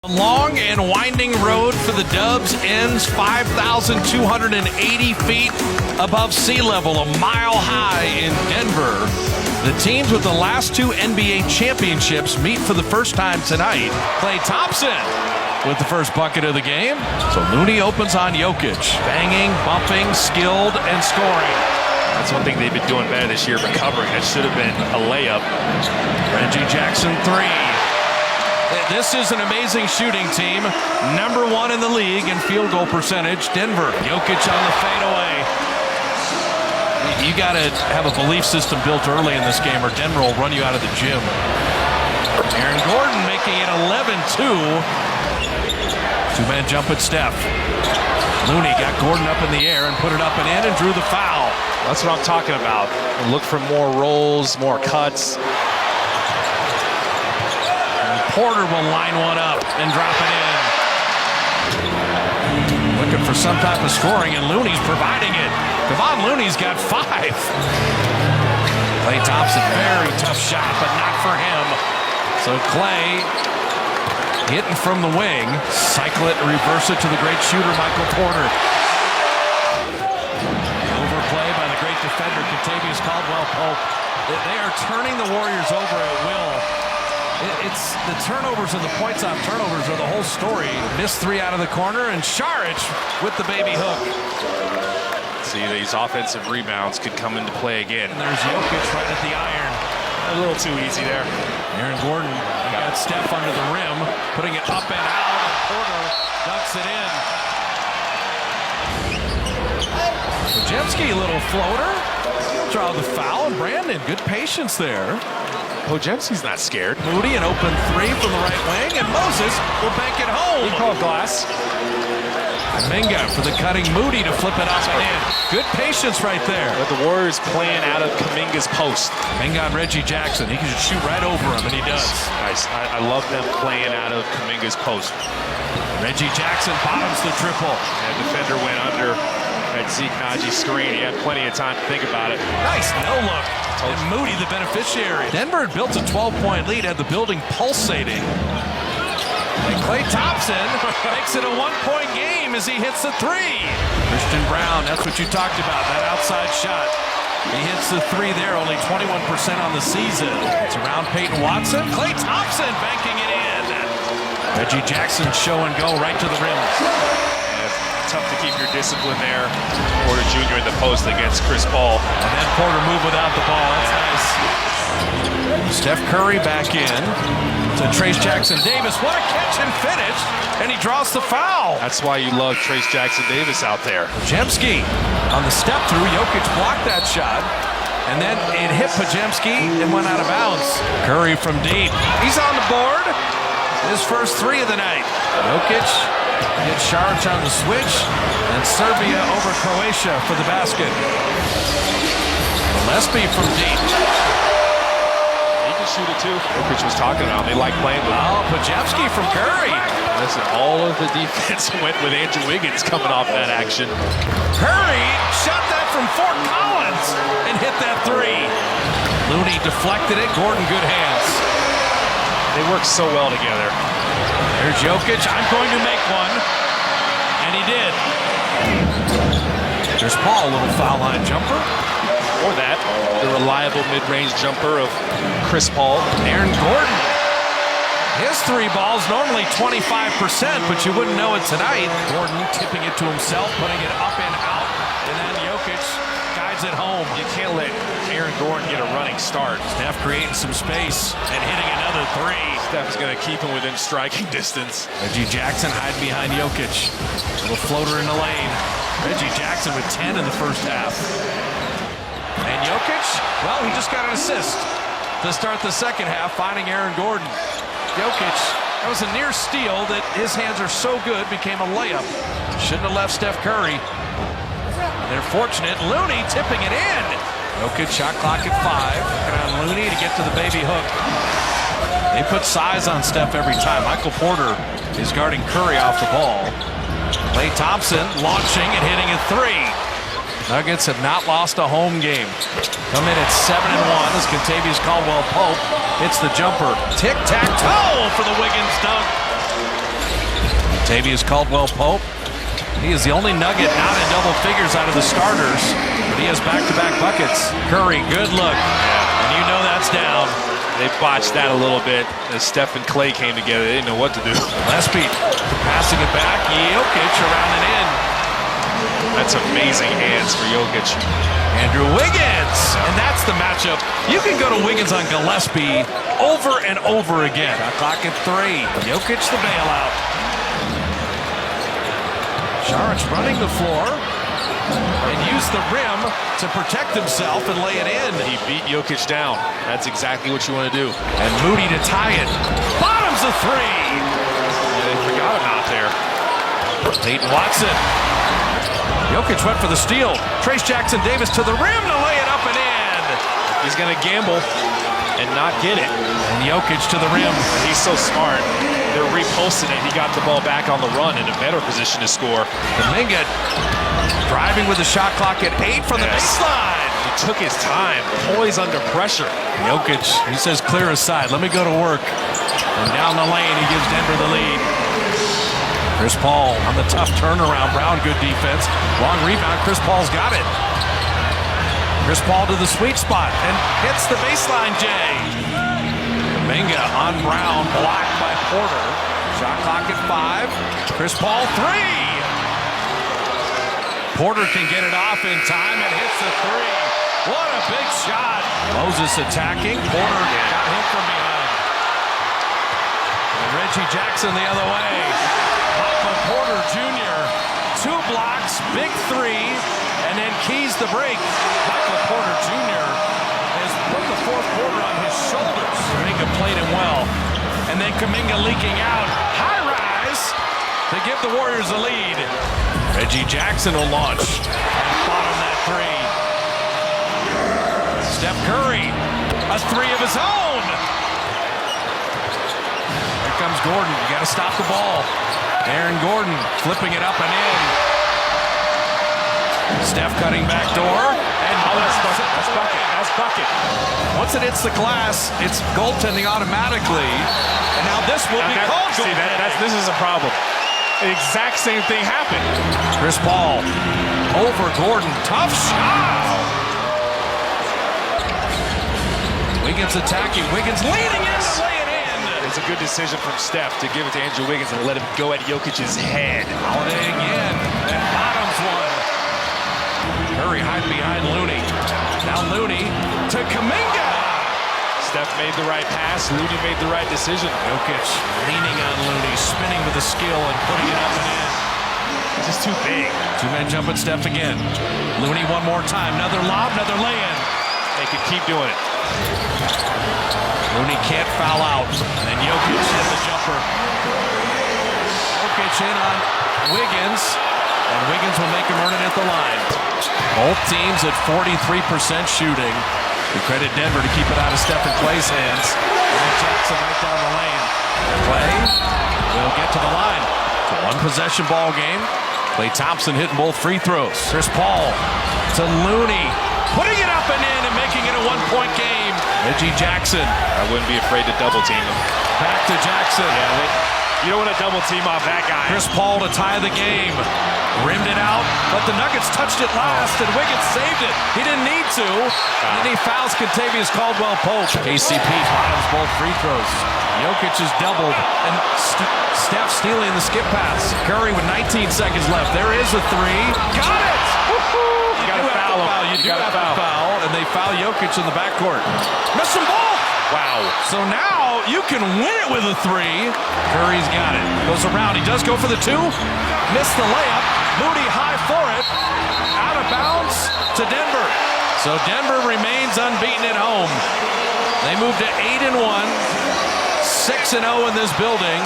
A long and winding road for the Dubs ends 5,280 feet above sea level, a mile high in Denver. The teams with the last two NBA championships meet for the first time tonight. Klay Thompson with the first bucket of the game. So Looney opens on Jokic. Banging, bumping, skilled, and scoring. That's one thing they've been doing better this year, recovering. That should have been a layup. Reggie Jackson three. This is an amazing shooting team. Number one in the league in field goal percentage. Denver. Jokic on the fadeaway. You got to have a belief system built early in this game or Denver will run you out of the gym. Aaron Gordon making it 11-2. Two-man jump at Steph. Looney got Gordon up in the air and put it up and in and drew the foul. That's what I'm talking about. Look for more rolls, more cuts. Porter will line one up and drop it in. Looking for some type of scoring, and Looney's providing it. Kevon Looney's got 5. Klay Thompson, very tough shot, but not for him. So Klay hitting from the wing. Cycle it, reverse it to the great shooter, Michael Porter. Overplay by the great defender, Kentavious Caldwell-Pope. They are turning the Warriors over at will. It's the turnovers and the points off turnovers are the whole story. Missed 3 out of the corner, and Šarić with the baby hook. See, these offensive rebounds could come into play again. And there's Jokic right at the iron. A little too easy there. Aaron Gordon got Steph under the rim, putting it up and out, and Porter ducks it in. Podziemski, a little floater. Draw the foul, and Brandon, good patience there. Podziemski's not scared. Moody, an open 3 from the right wing, and Moses will bank it home. He called glass. Minga for the cutting Moody to flip it up and in. Good patience right there. But the Warriors playing out of Kuminga's post. Minga on Reggie Jackson. He can just shoot right over him, and he does. Nice. I love them playing out of Kuminga's post. Reggie Jackson bottoms the triple. And defender went under that Zeke Naji screen. He had plenty of time to think about it. Nice no look. And Moody the beneficiary. Denver had built a 12-point lead, had the building pulsating. And Klay Thompson makes it a 1-point game as he hits the 3. Christian Braun, that's what you talked about, that outside shot. He hits the 3 there, only 21% on the season. It's around Peyton Watson. Klay Thompson banking it in. Reggie Jackson show and go right to the rim. Tough to keep your discipline there. Porter Jr. in the post against Chris Paul. And then Porter moved without the ball. That's nice. Steph Curry back in to Trayce Jackson-Davis. What a catch and finish. And he draws the foul. That's why you love Trayce Jackson-Davis out there. Podziemski on the step through. Jokic blocked that shot. And then it hit Podziemski and went out of bounds. Curry from deep. He's on the board. His first 3 of the night. Jokic gets Šarić on the switch, and Serbia over Croatia for the basket. Gillespie from deep. He can shoot it too. Jokic was talking about. They like playing with him. Oh, Podziemski from Curry. Listen, all of the defense went with Andrew Wiggins coming off that action. Curry shot that from Fort Collins and hit that 3. Looney deflected it. Gordon, good hands. They work so well together. There's Jokic. I'm going to make one. And he did. There's Paul, a little foul line jumper. Or that, the reliable mid-range jumper of Chris Paul. Aaron Gordon. His 3 balls normally 25%, but you wouldn't know it tonight. Gordon tipping it to himself, putting it up and out. And then Jokic guides it home. You can't let Aaron Gordon get a running start. Steph creating some space and hitting another 3. Steph's going to keep him within striking distance. Reggie Jackson hiding behind Jokic. Little floater in the lane. Reggie Jackson with 10 in the first half. And Jokic, well, he just got an assist to start the second half, finding Aaron Gordon. Jokic, that was a near steal that his hands are so good, became a layup. Shouldn't have left Steph Curry. They're fortunate. Looney tipping it in. Jokic shot clock at 5. And on Looney to get to the baby hook. They put size on Steph every time. Michael Porter is guarding Curry off the ball. Klay Thompson launching and hitting a 3. Nuggets have not lost a home game. Come in at 7-1 as Kentavious Caldwell-Pope hits the jumper. Tic-tac-toe for the Wiggins dunk. Kentavious Caldwell-Pope. He is the only Nugget not in double figures out of the starters, but he has back-to-back buckets. Curry, good look. And you know that's down. They botched that a little bit as Steph and Clay came together. They didn't know what to do. Gillespie passing it back. Jokic around and in. That's amazing hands for Jokic. Andrew Wiggins. And that's the matchup. You can go to Wiggins on Gillespie over and over again. Shot clock at 3. Jokic the bailout. Saric running the floor and used the rim to protect himself and lay it in. He beat Jokic down. That's exactly what you want to do. And Moody to tie it. Bottoms a 3. They forgot him out there. Peyton Watson. Jokic went for the steal. Trace Jackson-Davis to the rim to lay it up and in. He's going to gamble and not get it. And Jokic to the rim. He's so smart. They're reposting it. He got the ball back on the run in a better position to score. Kuminga driving with the shot clock at 8 from the baseline. He took his time, poised under pressure. Jokic, he says clear his side. Let me go to work. And down the lane, he gives Denver the lead. Chris Paul on the tough turnaround. Brown, good defense. Long rebound. Chris Paul's got it. Chris Paul to the sweet spot and hits the baseline, Jay. Kuminga on Brown, blocked by Porter. Shot clock at 5. Chris Paul 3. Porter can get it off in time and hits the 3. What a big shot. Moses attacking. Porter got him from behind. And Reggie Jackson the other way. Michael Porter Jr. 2 blocks, big 3, and then keys the break. Michael Porter Jr. has put the fourth quarter on his shoulders. Kuminga played him well. And then Kuminga leaking out. High rise to give the Warriors a lead. Reggie Jackson will launch and bottom that 3. Steph Curry, a 3 of his own. Here comes Gordon. You got to stop the ball. Aaron Gordon flipping it up and in. Steph cutting back door. And That's bucket. That's bucket. Once it hits the glass, it's goaltending automatically. And now this will be called goaltending. This is a problem. The exact same thing happened. Chris Paul over Gordon. Tough shot. Wiggins attacking. Wiggins leading in to lay it in. It's a good decision from Steph to give it to Andrew Wiggins and let him go at Jokic's head. Holiday again. And bottoms one. Curry hide behind Looney. Now Looney to Kuminga. Steph made the right pass. Looney made the right decision. Jokic leaning on Looney, spinning with the skill and putting it up and in. It's just too big. 2-man jump at Steph again. Looney one more time. Another lob, another lay-in. They can keep doing it. Looney can't foul out. And Jokic hit the jumper. Jokic in on Wiggins. And Wiggins will make him earn it at the line. Both teams at 43% shooting. We credit Denver to keep it out of Steph and Clay's hands. And then Jackson right down the lane. Clay will get to the line. It's a one-possession ball game. Klay Thompson hitting both free throws. Chris Paul to Looney. Putting it up and in and making it a one-point game. Reggie Jackson. I wouldn't be afraid to double team him. Back to Jackson. You don't want to double team off that guy. Chris Paul to tie the game. Rimmed it out, but the Nuggets touched it last, and Wiggins saved it. He didn't need to. And then he fouls Kentavious Caldwell-Pope. KCP bottoms both free throws. Jokic is doubled, and Steph stealing the skip pass. Curry with 19 seconds left. There is a 3. Got it! You gotta foul him. You do have to foul, and they foul Jokic in the backcourt. Missed them both! Wow. So now you can win it with a 3. Curry's got it. Goes around. He does go for the 2. Missed the layup. Moody high for it. Out of bounds to Denver. So Denver remains unbeaten at home. They move to 8-1, 6-0 in this building.